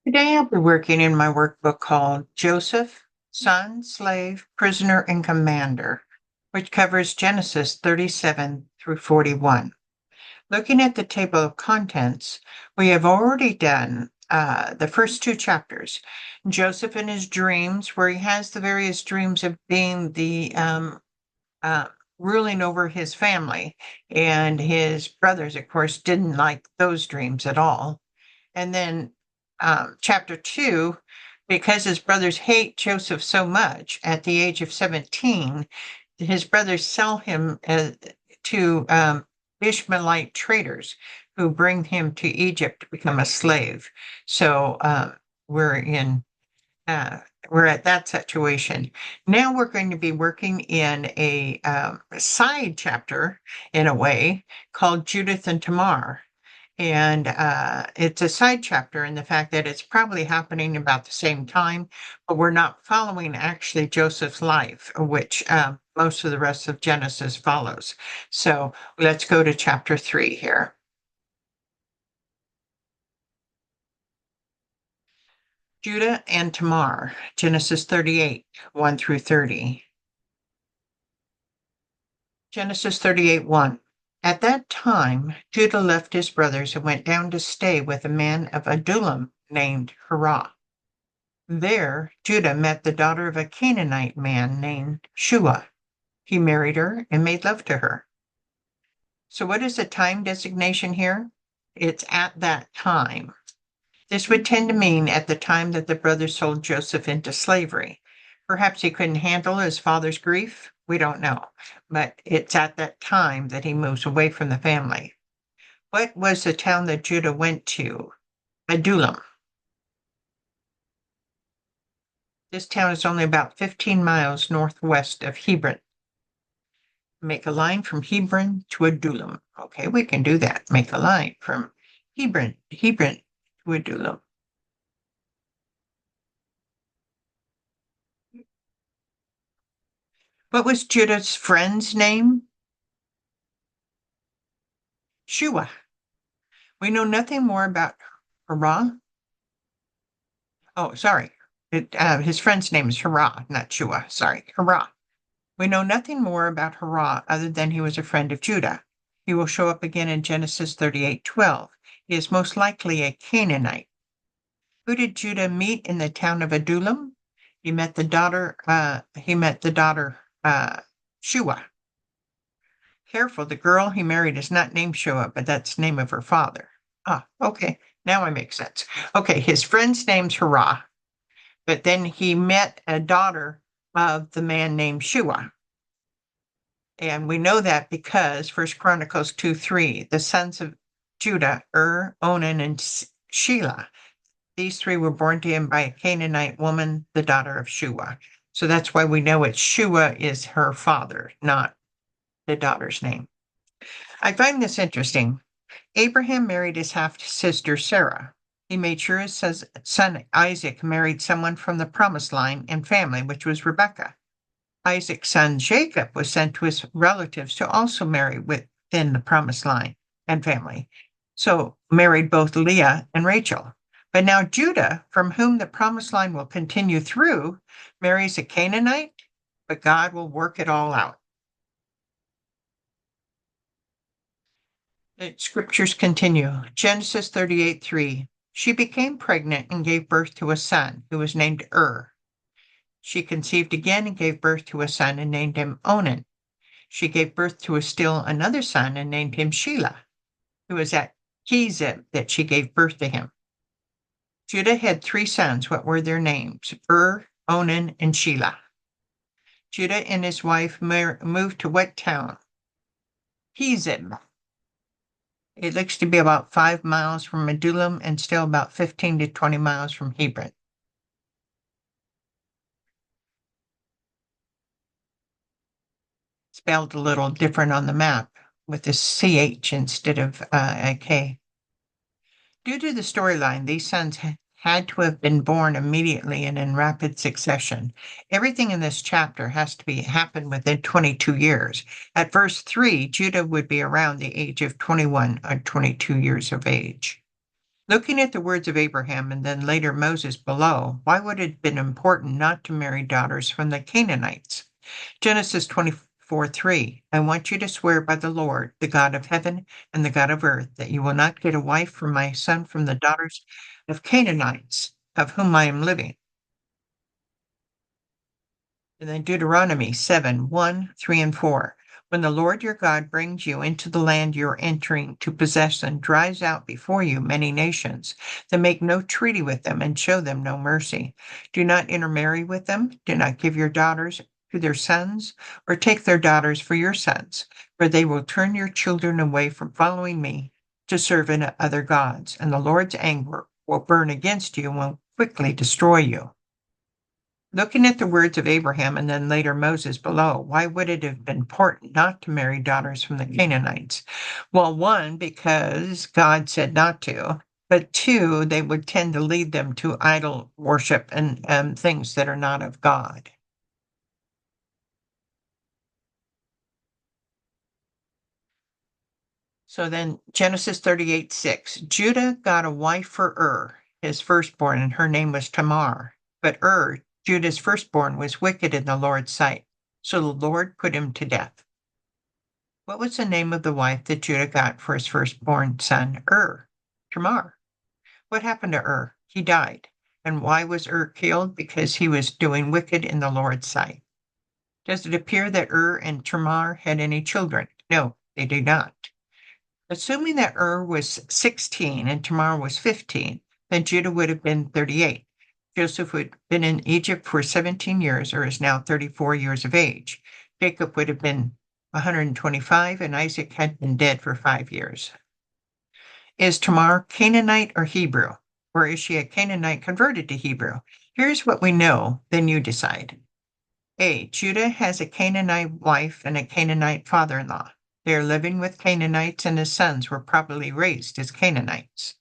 Today I'll be working in my workbook called Joseph, Son, Slave, Prisoner, and Commander, which covers Genesis 37 through 41. Looking at the table of contents, we have already done the first two chapters. Joseph and his dreams, where he has the various dreams of being the uh, ruling over his family. And his brothers, of course, didn't like those dreams at all. And then chapter 2, because his brothers hate Joseph so much, at the age of 17, his brothers sell him to Ishmaelite traders who bring him to Egypt to become a slave. So we're in uh, we're at that situation. Now we're going to be working in a side chapter, in a way, called Judith and Tamar. And it's a side chapter in the fact that it's probably happening about the same time, but we're not following actually Joseph's life, which most of the rest of Genesis follows. So let's go to chapter 3 here. Judah and Tamar, Genesis 38, 1 through 30. Genesis 38, 1. At that time, Judah left his brothers and went down to stay with a man of Adullam named Hirah. There, Judah met the daughter of a Canaanite man named Shua. He married her and made love to her. So, what is the time designation here? It's at that time. This would tend to mean at the time that the brothers sold Joseph into slavery. Perhaps he couldn't handle his father's grief. We don't know. But it's at that time that he moves away from the family. What was the town that Judah went to? Adullam. This town is only about 15 miles northwest of Hebron. Make a line from Hebron to Adullam. Okay, we can do that. Make a line from Hebron to Adullam. What was Judah's friend's name? Shua. We know nothing more about Hirah. Oh, sorry. His friend's name is Hirah, not Shua. Sorry, Hirah. We know nothing more about Hirah other than he was a friend of Judah. He will show up again in Genesis 38:12. He is most likely a Canaanite. Who did Judah meet in the town of Adullam? He met the daughter. Shua. Careful, the girl he married is not named Shua, but that's the name of her father. Ah, okay. Now it makes sense. Okay, his friend's name's Hirah, but then he met a daughter of the man named Shua. And we know that because First Chronicles 2:3, the sons of Judah, Onan, and Shelah. These three were born to him by a Canaanite woman, the daughter of Shua. So that's why we know Shua is her father, not the daughter's name. I find this interesting. Abraham married his half-sister Sarah. He made sure his son Isaac married someone from the promised line and family, which was Rebekah. Isaac's son Jacob was sent to his relatives to also marry within the promised line and family. So married both Leah and Rachel. But now Judah, from whom the promised line will continue through, marries a Canaanite, but God will work it all out. The scriptures continue. Genesis 38:3. She became pregnant and gave birth to a son who was named She conceived again and gave birth to a son and named him Onan. She gave birth to still another son and named him Shelah. It was at Kezib that she gave birth to him. Judah had 3 sons. What were their names? Onan, and Shelah. Judah and his wife moved to what town? Kezib. It looks to be about 5 miles from Adullam and still about 15 to 20 miles from Hebron. Spelled a little different on the map with a CH instead of a K. Due to the storyline, these sons had to have been born immediately and in rapid succession. Everything in this chapter has to be happened within 22 years. At verse 3, Judah would be around the age of 21 or 22 years of age. Looking at the words of Abraham and then later Moses below, why would it have been important not to marry daughters from the Canaanites? Genesis 24:3. I want you to swear by the Lord, the God of heaven and the God of earth, that you will not get a wife for my son from the daughters of Canaanites, of whom I am living. And then Deuteronomy 7:1, 3, and 4. When the Lord your God brings you into the land you're entering to possess and drives out before you many nations, then make no treaty with them and show them no mercy. Do not intermarry with them. Do not give your daughters to their sons or take their daughters for your sons, for they will turn your children away from following me to serve in other gods, and the Lord's anger will burn against you and will quickly destroy you. Looking at the words of Abraham and then later Moses below, why would it have been important not to marry daughters from the Canaanites? Well, one, because God said not to, but two, they would tend to lead them to idol worship and things that are not of God. So then Genesis 38:6, Judah got a wife for his firstborn, and her name was Tamar. But Judah's firstborn, was wicked in the Lord's sight. So the Lord put him to death. What was the name of the wife that Judah got for his firstborn son, Tamar. What happened to He died. And why was killed? Because he was doing wicked in the Lord's sight. Does it appear that and Tamar had any children? No, they do not. Assuming that was 16 and Tamar was 15, then Judah would have been 38. Joseph would have been in Egypt for 17 years, or is now 34 years of age. Jacob would have been 125, and Isaac had been dead for 5 years. Is Tamar Canaanite or Hebrew? Or is she a Canaanite converted to Hebrew? Here's what we know, then you decide. A. Judah has a Canaanite wife and a Canaanite father-in-law. They are living with Canaanites, and his sons were probably raised as Canaanites.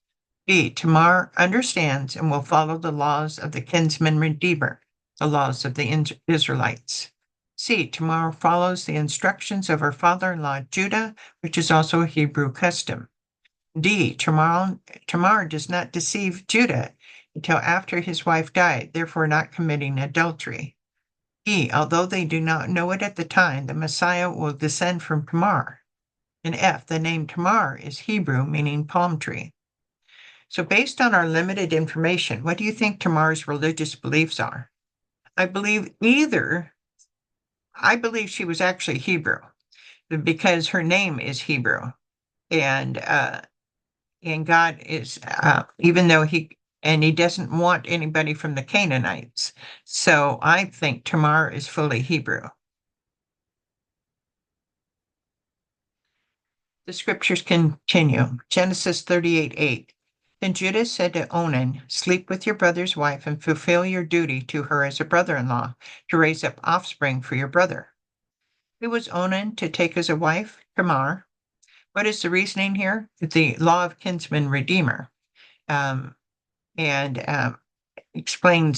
B. Tamar understands and will follow the laws of the kinsman redeemer, the laws of the Israelites. C. Tamar follows the instructions of her father-in-law Judah, which is also a Hebrew custom. D. Tamar does not deceive Judah until after his wife died, therefore not committing adultery. E. Although they do not know it at the time, the Messiah will descend from Tamar. And F. The name Tamar is Hebrew, meaning palm tree. So based on our limited information, what do you think Tamar's religious beliefs are? I believe she was actually Hebrew because her name is Hebrew. And God is, even though he doesn't want anybody from the Canaanites. So I think Tamar is fully Hebrew. The scriptures continue. Genesis 38:8. Then Judah said to Onan, sleep with your brother's wife and fulfill your duty to her as a brother-in-law to raise up offspring for your brother. Who was Onan to take as a wife? Tamar. What is the reasoning here? The law of kinsman redeemer. I explain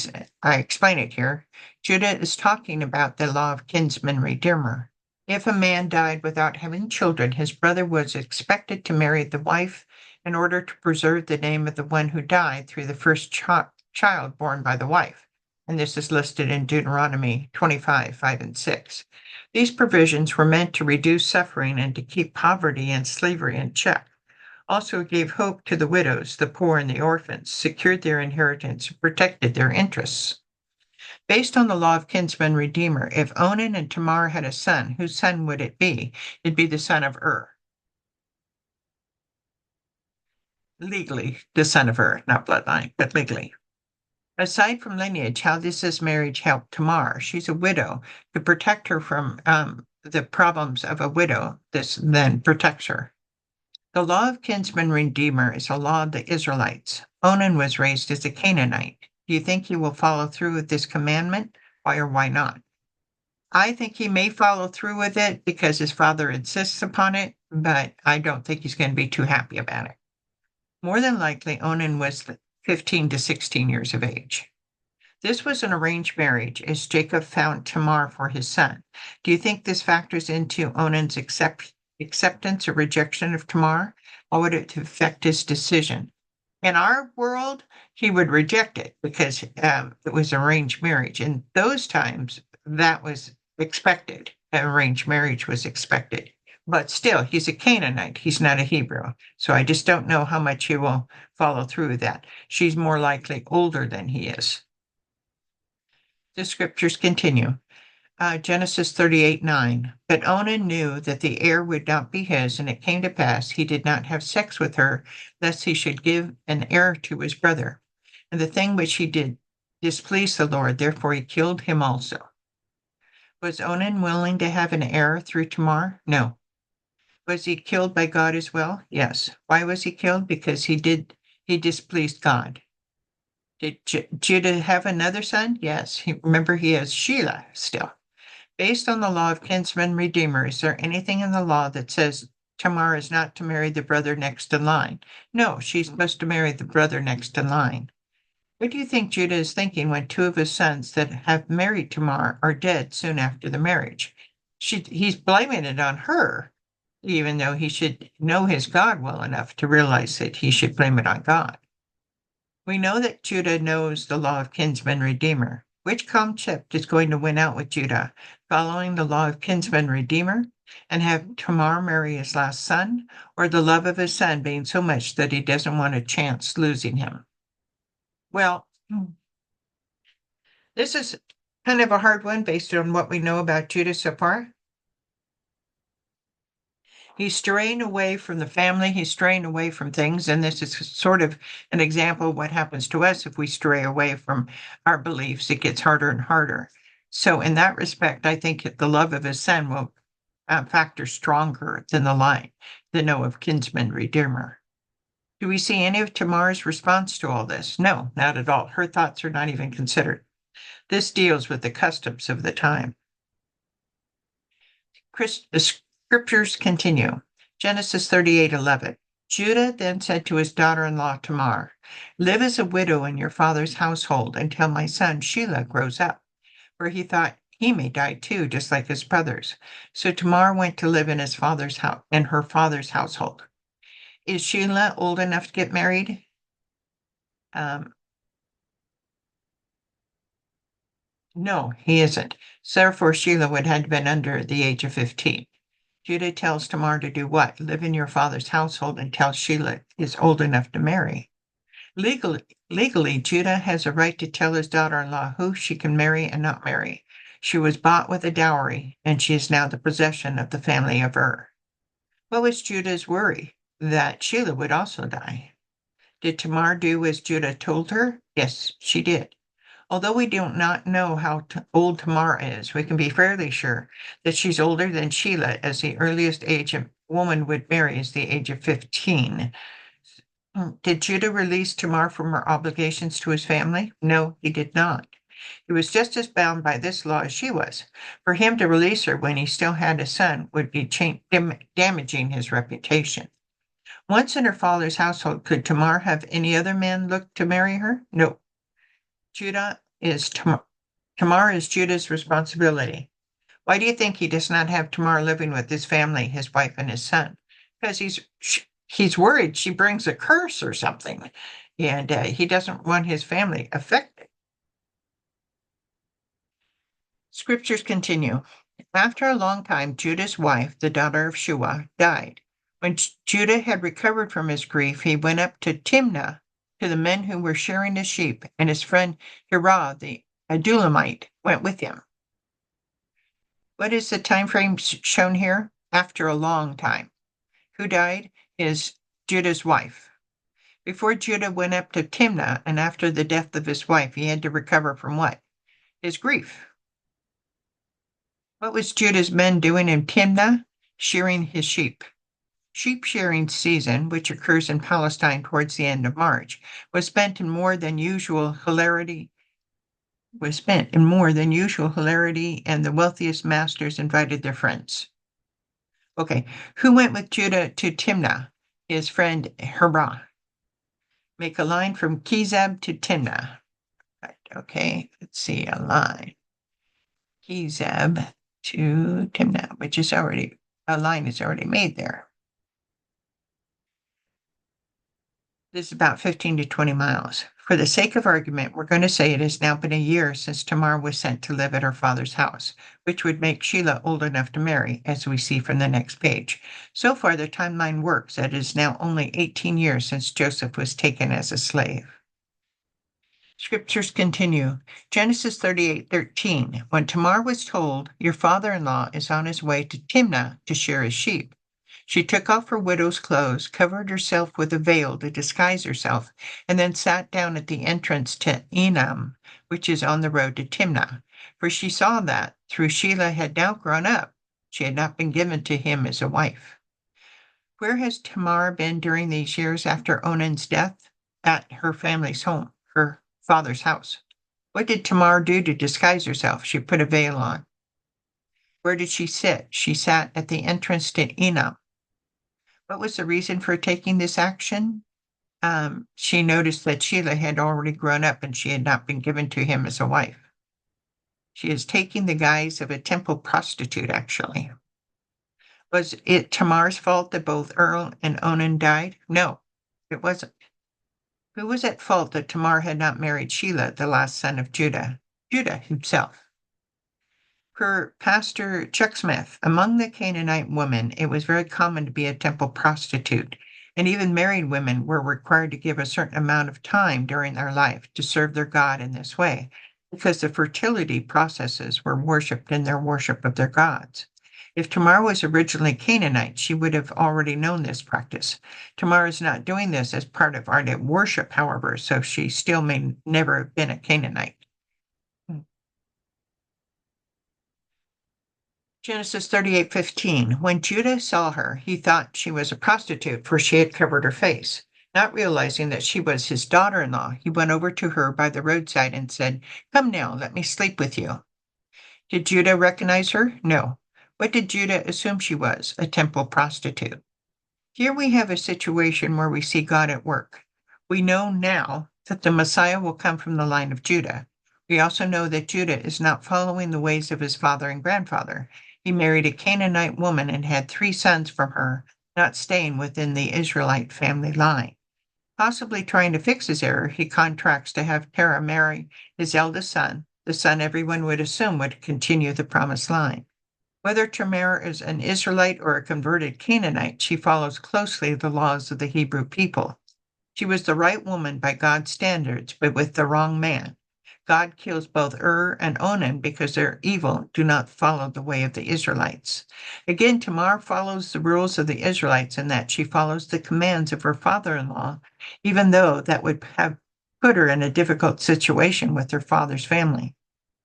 it here. Judah is talking about the law of kinsman redeemer. If a man died without having children, his brother was expected to marry the wife in order to preserve the name of the one who died through the first child born by the wife. And this is listed in Deuteronomy 25:5 and 6. These provisions were meant to reduce suffering and to keep poverty and slavery in check. Also gave hope to the widows, the poor, and the orphans, secured their inheritance, protected their interests. Based on the law of kinsman redeemer, if Onan and Tamar had a son, whose son would it be? It'd be the son of Legally, the son of not bloodline, but legally. Aside from lineage, how does this marriage help Tamar? She's a widow. To protect her from the problems of a widow, this then protects her. The law of kinsman redeemer is a law of the Israelites. Onan was raised as a Canaanite. Do you think he will follow through with this commandment? Why or why not? I think he may follow through with it because his father insists upon it, but I don't think he's going to be too happy about it. More than likely, Onan was 15 to 16 years of age. This was an arranged marriage as Jacob found Tamar for his son. Do you think this factors into Onan's acceptance or rejection of Tamar? How would it affect his decision? In our world, he would reject it because it was arranged marriage. In those times, that was expected. Arranged marriage was expected. But still, he's a Canaanite. He's not a Hebrew. So I just don't know how much he will follow through with that. She's more likely older than he is. The scriptures continue. Genesis 38:9. But Onan knew that the heir would not be his, and it came to pass he did not have sex with her, lest he should give an heir to his brother. And the thing which he did displeased the Lord, therefore he killed him also. Was Onan willing to have an heir through Tamar? No. Was he killed by God as well? Yes. Why was he killed? Because he displeased God. Did Judah have another son? Yes. Remember, he has Shelah still. Based on the law of kinsman redeemer, is there anything in the law that says Tamar is not to marry the brother next in line? No, she's supposed to marry the brother next in line. What do you think Judah is thinking when two of his sons that have married Tamar are dead soon after the marriage? He's blaming it on her, even though he should know his God well enough to realize that he should blame it on God. We know that Judah knows the law of kinsman redeemer. Which concept is going to win out with Judah? Following the law of kinsman redeemer and have Tamar marry his last son, or the love of his son being so much that he doesn't want a chance losing him? Well, this is kind of a hard one based on what we know about Judah so far. He's straying away from the family, he's straying away from things, and this is sort of an example of what happens to us if we stray away from our beliefs. It gets harder and harder. So, in that respect, I think the love of his son will factor stronger than the know of kinsman redeemer. Do we see any of Tamar's response to all this? No, not at all. Her thoughts are not even considered. This deals with the customs of the time. The scriptures continue. Genesis 38:11. Judah then said to his daughter-in-law Tamar, live as a widow in your father's household until my son Shelah grows up, for he thought he may die too, just like his brothers. So Tamar went to live in his father's house, in her father's household. Is Shelah old enough to get married? No, he isn't. So therefore, Shelah would have been under the age of 15. Judah tells Tamar to do what? Live in your father's household until Shelah is old enough to marry. Legally, Judah has a right to tell his daughter-in-law who she can marry and not marry. She was bought with a dowry, and she is now the possession of the family of Ur. What was Judah's worry? That Shelah would also die. Did Tamar do as Judah told her? Yes, she did. Although we do not know how old Tamar is, we can be fairly sure that she's older than Shelah, as the earliest age a woman would marry is the age of 15. Did Judah release Tamar from her obligations to his family? No, he did not. He was just as bound by this law as she was. For him to release her when he still had a son would be damaging his reputation. Once in her father's household, could Tamar have any other man look to marry her? No. Tamar is Judah's responsibility. Why do you think he does not have Tamar living with his family, his wife, and his son? Because he's worried she brings a curse or something, and he doesn't want his family affected. Scriptures continue. After a long time, Judah's wife, the daughter of Shua, died. When Judah had recovered from his grief, he went up to Timnah to the men who were shearing his sheep, and his friend Hirah, the Adulamite, went with him. What is the time frame shown here? After a long time. Who died? Is Judah's wife. Before Judah went up to Timnah, and after the death of his wife, he had to recover from what? His grief. What was Judah's men doing in Timnah? Shearing his sheep. Sheep shearing season, which occurs in Palestine towards the end of March, was spent in more than usual hilarity, and the wealthiest masters invited their friends. Okay, who went with Judah to Timnah? His friend Hirah. Make a line from Kizab to Timnah. Right, okay, let's see, a line. Kizab to Timnah, which is a line is already made there. This is about 15 to 20 miles. For the sake of argument, we're going to say it has now been a year since Tamar was sent to live at her father's house, which would make Sheila old enough to marry, as we see from the next page. So far, the timeline works. It is now only 18 years since Joseph was taken as a slave. Scriptures continue. Genesis 38:13. When Tamar was told, "Your father-in-law is on his way to Timnah to shear his sheep," she took off her widow's clothes, covered herself with a veil to disguise herself, and then sat down at the entrance to Enam, which is on the road to Timnah. For she saw that, though Sheila had now grown up, she had not been given to him as a wife. Where has Tamar been during these years after Onan's death? At her family's home, her father's house. What did Tamar do to disguise herself? She put a veil on. Where did she sit? She sat at the entrance to Enam. What was the reason for taking this action? She noticed that Sheila had already grown up and she had not been given to him as a wife. She is taking the guise of a temple prostitute, actually. Was it Tamar's fault that both Earl and Onan died? No, it wasn't. Who was at fault that Tamar had not married Sheila, the last son of Judah? Judah himself. Per Pastor Chuck Smith, among the Canaanite women, it was very common to be a temple prostitute, and even married women were required to give a certain amount of time during their life to serve their God in this way, because the fertility processes were worshipped in their worship of their gods. If Tamar was originally Canaanite, she would have already known this practice. Tamar is not doing this as part of ardent worship, however, so she still may never have been a Canaanite. Genesis 38:15. When Judah saw her, he thought she was a prostitute, for she had covered her face. Not realizing that she was his daughter-in-law, he went over to her by the roadside and said, "Come now, let me sleep with you." Did Judah recognize her? No. What did Judah assume she was? A temple prostitute. Here we have a situation where we see God at work. We know now that the Messiah will come from the line of Judah. We also know that Judah is not following the ways of his father and grandfather. He married a Canaanite woman and had 3 sons from her, not staying within the Israelite family line. Possibly trying to fix his error, he contracts to have Terah marry his eldest son, the son everyone would assume would continue the promised line. Whether Tamar is an Israelite or a converted Canaanite, she follows closely the laws of the Hebrew people. She was the right woman by God's standards, but with the wrong man. God kills both and Onan because their evil do not follow the way of the Israelites. Again, Tamar follows the rules of the Israelites in that she follows the commands of her father-in-law, even though that would have put her in a difficult situation with her father's family.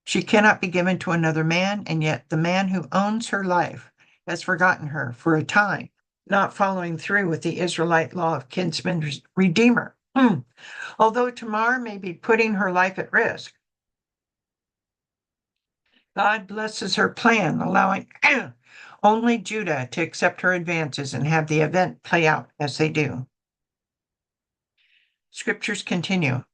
She cannot be given to another man, and yet the man who owns her life has forgotten her for a time, not following through with the Israelite law of kinsman redeemer. Although Tamar may be putting her life at risk, God blesses her plan, allowing only Judah to accept her advances and have the event play out as they do. Scriptures continue.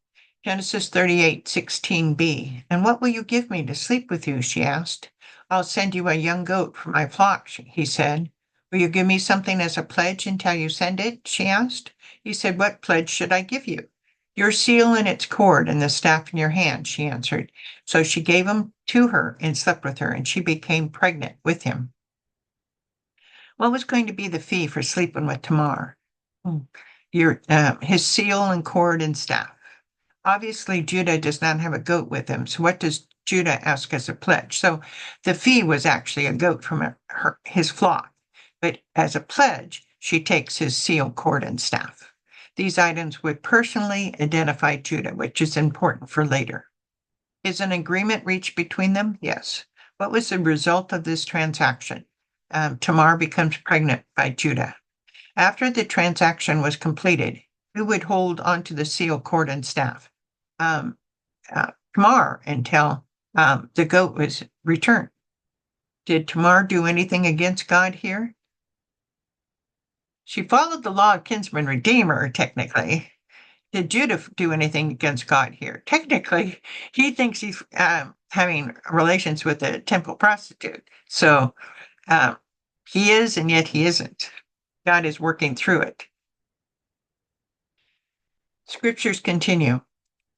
Genesis 38:16b. And what will you give me to sleep with you? She asked. I'll send you a young goat for my flock, he said. Will you give me something as a pledge until you send it? She asked. He said, What pledge should I give you? Your seal and its cord and the staff in your hand, she answered. So she gave him to her and slept with her, and she became pregnant with him. What was going to be the fee for sleeping with Tamar? His seal and cord and staff. Obviously, Judah does not have a goat with him. So what does Judah ask as a pledge? So the fee was actually a goat from his flock. But as a pledge, she takes his seal, cord, and staff. These items would personally identify Judah, which is important for later. Is an agreement reached between them? Yes. What was the result of this transaction? Tamar becomes pregnant by Judah. After the transaction was completed, who would hold onto the seal, cord, and staff? Tamar until the goat was returned. Did Tamar do anything against God here? She followed the law of kinsman redeemer, technically. Did Judah do anything against God here? Technically, he thinks he's having relations with a temple prostitute. So he is, and yet he isn't. God is working through it. Scriptures continue.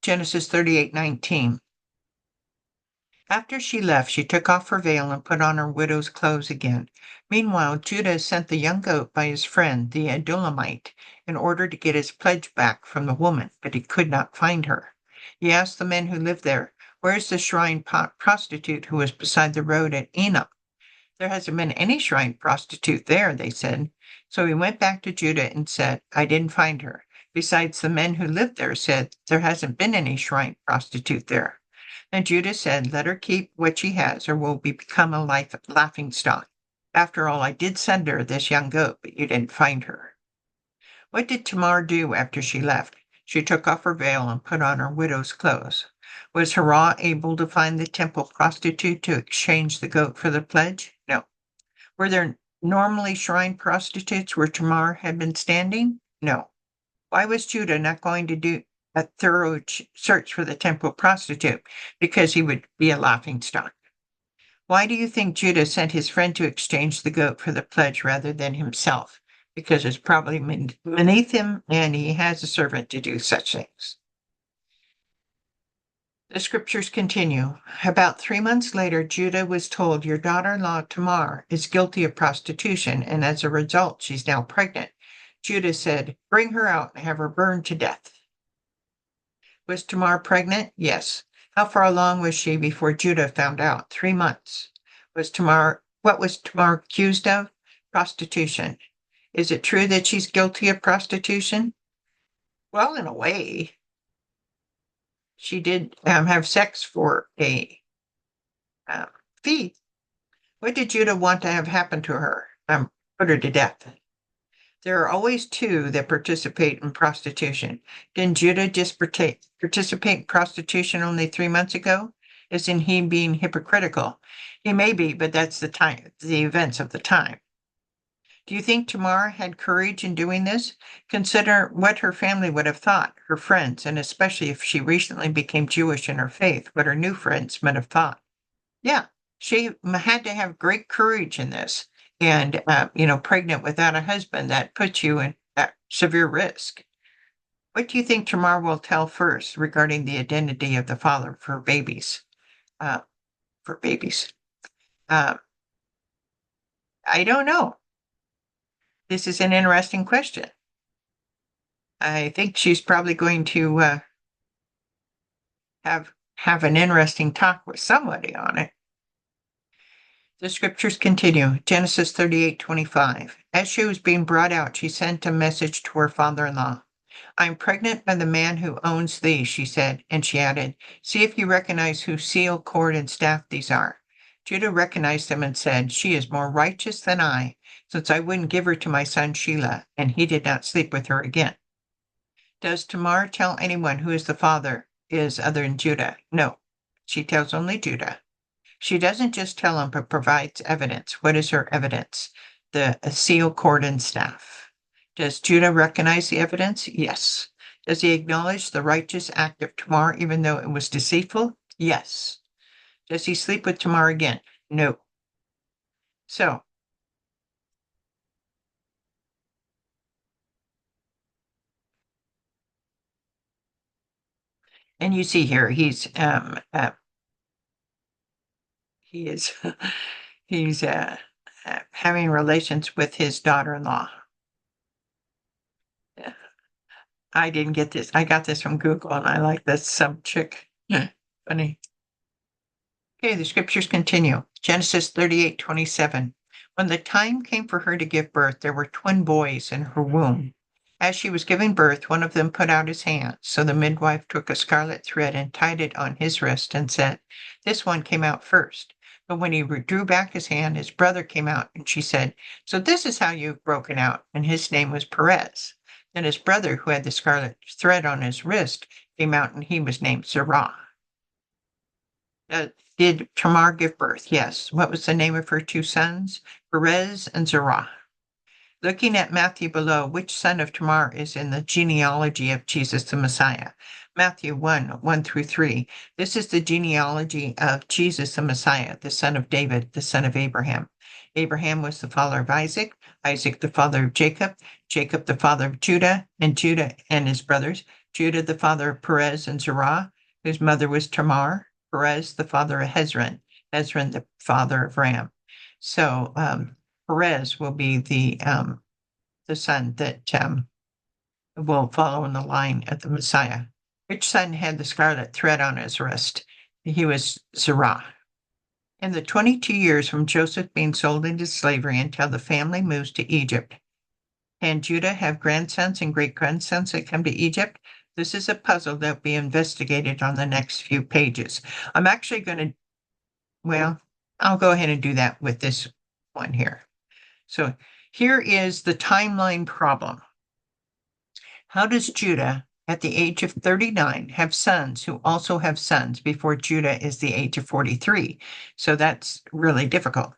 Genesis 38:19. After she left, she took off her veil and put on her widow's clothes again. Meanwhile, Judah sent the young goat by his friend, the Adullamite, in order to get his pledge back from the woman, but he could not find her. He asked the men who lived there, "Where's the shrine prostitute who was beside the road at Enam?" "There hasn't been any shrine prostitute there," they said. So he went back to Judah and said, "I didn't find her. Besides, the men who lived there said there hasn't been any shrine prostitute there." And Judah said, "Let her keep what she has, or will become a laughing stock. After all, I did send her this young goat, but you didn't find her." What did Tamar do after she left? She took off her veil and put on her widow's clothes. Was Hurrah able to find the temple prostitute to exchange the goat for the pledge? No. Were there normally shrine prostitutes where Tamar had been standing? No. Why was Judah not going to do a thorough search for the temple prostitute? Because he would be a laughing stock. Why do you think Judah sent his friend to exchange the goat for the pledge rather than himself? Because it's probably beneath him and he has a servant to do such things. The scriptures continue. About 3 months later, Judah was told, "Your daughter-in-law Tamar is guilty of prostitution, and as a result, she's now pregnant." Judah said, "Bring her out and have her burned to death." Was Tamar pregnant? Yes. How far along was she before Judah found out? 3 months. What was Tamar accused of? Prostitution. Is it true that she's guilty of prostitution? Well, in a way. She did have sex for a fee. What did Judah want to have happen to her? Put her to death. There are always two that participate in prostitution. Didn't Judah just participate in prostitution only 3 months ago? Isn't he being hypocritical? He may be, but that's the events of the time. Do you think Tamar had courage in doing this? Consider what her family would have thought, her friends, and especially if she recently became Jewish in her faith, what her new friends might have thought. Yeah, she had to have great courage in this. And, pregnant without a husband, that puts you in at severe risk. What do you think Tamar will tell first regarding the identity of the father for babies? Uh, for babies. I don't know. This is an interesting question. I think she's probably going to have an interesting talk with somebody on it. The scriptures continue. Genesis 38:25. As she was being brought out, she sent a message to her father-in-law. "I'm pregnant by the man who owns these," she said, and she added, "See if you recognize whose seal, cord, and staff these are." Judah recognized them and said, "She is more righteous than I, since I wouldn't give her to my son Shelah, and he did not sleep with her again." Does Tamar tell anyone who is the father is other than Judah? No, she tells only Judah. She doesn't just tell him, but provides evidence. What is her evidence? The seal, cord, and staff. Does Judah recognize the evidence? Yes. Does he acknowledge the righteous act of Tamar, even though it was deceitful? Yes. Does he sleep with Tamar again? No. So, and you see here, he is he's having relations with his daughter-in-law. Yeah. I didn't get this. I got this from Google, and I like this some chick. Funny. Okay, the scriptures continue. Genesis 38:27. When the time came for her to give birth, there were twin boys in her womb. As she was giving birth, one of them put out his hand. So the midwife took a scarlet thread and tied it on his wrist and said, "This one came out first." But when he drew back his hand, his brother came out, and she said, "So this is how you've broken out." And his name was Perez. Then his brother, who had the scarlet thread on his wrist, came out, and he was named Zerah. Did Tamar give birth? Yes. What was the name of her two sons? Perez and Zerah. Looking at Matthew below, which son of Tamar is in the genealogy of Jesus the Messiah? Matthew 1:1-3. This is the genealogy of Jesus the Messiah, the son of David, the son of Abraham. Abraham was the father of Isaac, Isaac the father of Jacob, Jacob the father of Judah, and Judah and his brothers, Judah, the father of Perez and Zerah, whose mother was Tamar. Perez, the father of Hezron. Hezron, the father of Ram. So Perez will be the son that will follow in the line of the Messiah. Which son had the scarlet thread on his wrist? He was Zerah. In the 22 years from Joseph being sold into slavery until the family moves to Egypt, can Judah have grandsons and great grandsons that come to Egypt? This is a puzzle that will be investigated on the next few pages. I'm actually going to, well, I'll go ahead and do that with this one here. So here is the timeline problem. How does Judah, at the age of 39, have sons who also have sons before Judah is the age of 43? So that's really difficult.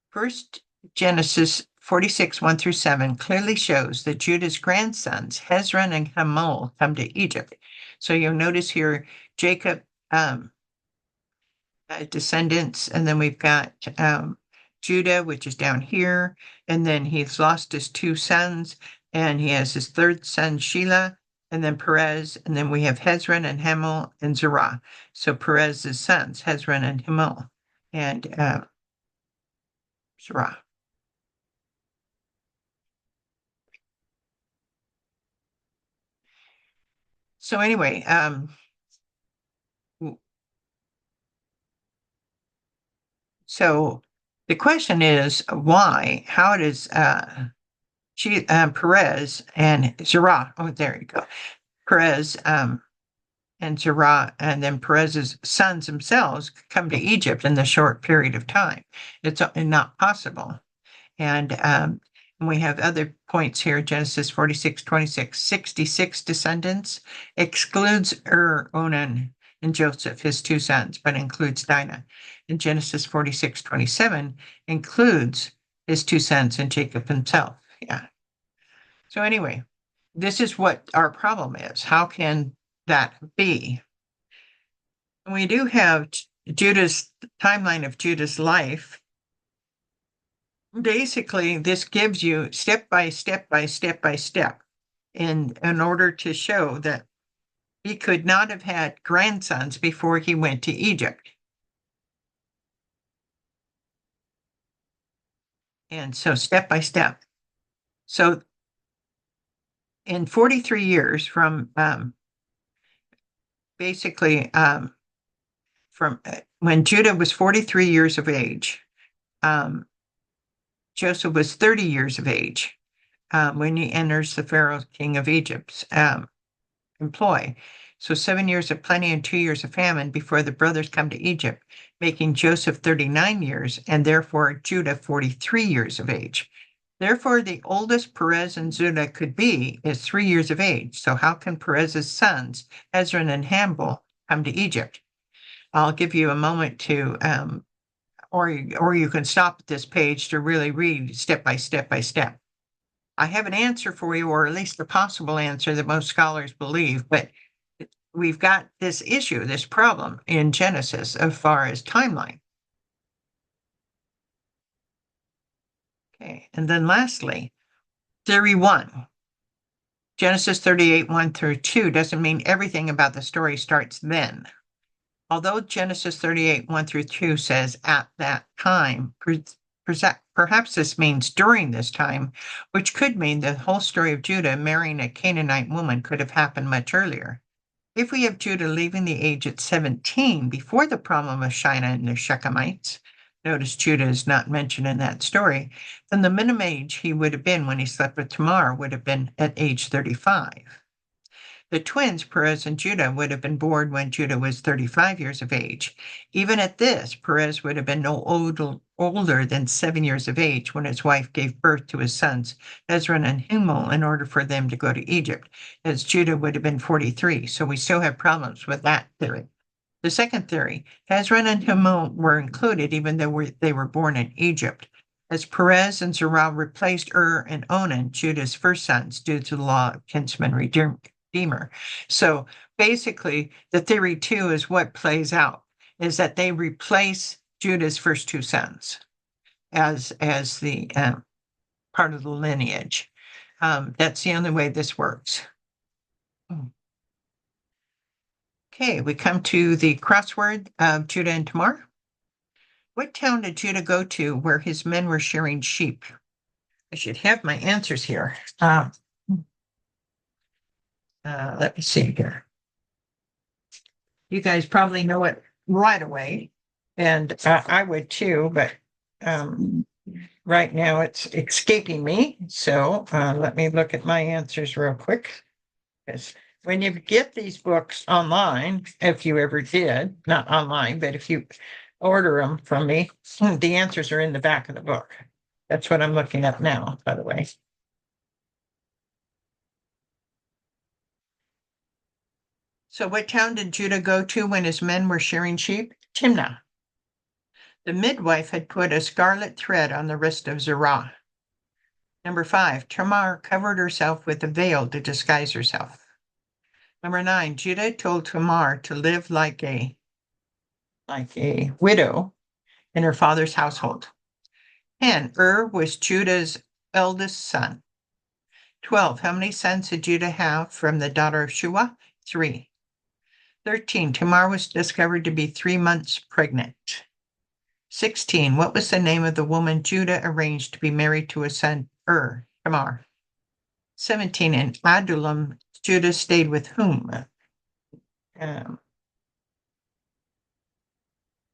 First, Genesis 46, 1 through 7 clearly shows that Judah's grandsons, Hezron and Hamul, come to Egypt. So you'll notice here Jacob descendants, and then we've got Judah, which is down here, and then he's lost his two sons, and he has his third son, Shelah, and then Perez, and then we have Hezron and Hamul and Zerah. So Perez's sons, Hezron and Hamul, and Zerah. So anyway, so the question is why? How does Perez and Zerah? Oh, there you go. Perez and Zerah, and then Perez's sons themselves come to Egypt in the short period of time. It's not possible. And we have other points here. Genesis 46, 26, 66 descendants, excludes Onan, and Joseph, his two sons, but includes Dinah. In Genesis 46, 27, includes his two sons and Jacob himself. Yeah. So anyway, this is what our problem is. How can that be? We do have Judah's timeline of Judah's life. Basically, this gives you step by step by step by step in order to show that he could not have had grandsons before he went to Egypt. And so step by step. So in 43 years from basically from when Judah was 43 years of age, Joseph was 30 years of age when he enters the Pharaoh king of Egypt's employ. So 7 years of plenty and 2 years of famine before the brothers come to Egypt, making Joseph 39 years and therefore Judah 43 years of age. Therefore, the oldest Perez and Judah could be is 3 years of age. So how can Perez's sons, Hezron and Hamul, come to Egypt? I'll give you a moment to, or you can stop at this page to really read step by step by step. I have an answer for you, or at least a possible answer that most scholars believe, but we've got this issue, this problem in Genesis as far as timeline. Okay, and then lastly, theory one. Genesis 38, 1 through 2 doesn't mean everything about the story starts then. Although Genesis 38, 1 through 2 says at that time, perhaps this means during this time, which could mean the whole story of Judah marrying a Canaanite woman could have happened much earlier. If we have Judah leaving the age at 17 before the problem of Shinar and the Shechemites, notice Judah is not mentioned in that story, then the minimum age he would have been when he slept with Tamar would have been at age 35. The twins, Perez and Judah, would have been born when Judah was 35 years of age. Even at this, Perez would have been no older than 7 years of age when his wife gave birth to his sons, Hezron and Hamul, in order for them to go to Egypt, as Judah would have been 43. So we still have problems with that theory. The second theory, Hezron and Hamul were included even though they were born in Egypt, as Perez and Zerah replaced and Onan, Judah's first sons, due to the law of kinsman redeemer. So basically, the theory two is what plays out, is that they replace Judah's first two sons as the part of the lineage. That's the only way this works. Okay, we come to the crossword of Judah and Tamar. What town did Judah go to where his men were shearing sheep? I should have my answers here. Let me see here. You guys probably know it right away, and I would too, but right now it's escaping me. So let me look at my answers real quick. Because when you get these books online, if you ever did, not online, but if you order them from me, the answers are in the back of the book. That's what I'm looking at now, by the way. So what town did Judah go to when his men were shearing sheep? Timnah. The midwife had put a scarlet thread on the wrist of Zerah. Number 5, Tamar covered herself with a veil to disguise herself. Number 9, Judah told Tamar to live like a widow in her father's household. 10, was Judah's eldest son. 12, how many sons did Judah have from the daughter of Shua? 3. 13, Tamar was discovered to be 3 months pregnant. 16, what was the name of the woman Judah arranged to be married to his son Tamar? 17, in Adullam, Judah stayed with whom?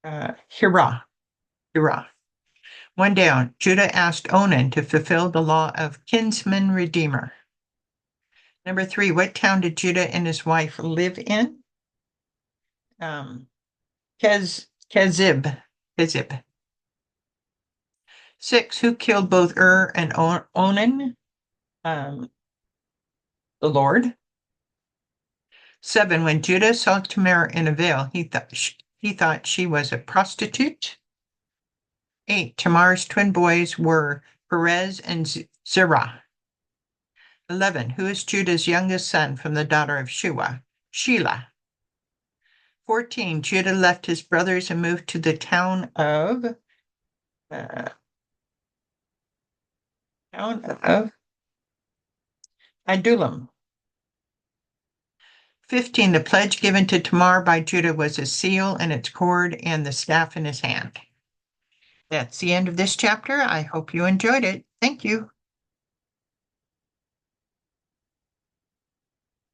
Hirah. 1 down, Judah asked Onan to fulfill the law of kinsman redeemer. Number 3, what town did Judah and his wife live in? Kezib. 6, who killed both and Onan? The Lord. 7, when Judah saw Tamar in a veil, he thought she was a prostitute. 8, Tamar's twin boys were Perez and Zerah. 11, who is Judah's youngest son from the daughter of Shua? Shelah. 14, Judah left his brothers and moved to the town of Adullam. 15, the pledge given to Tamar by Judah was a seal and its cord and the staff in his hand. That's the end of this chapter. I hope you enjoyed it. Thank you.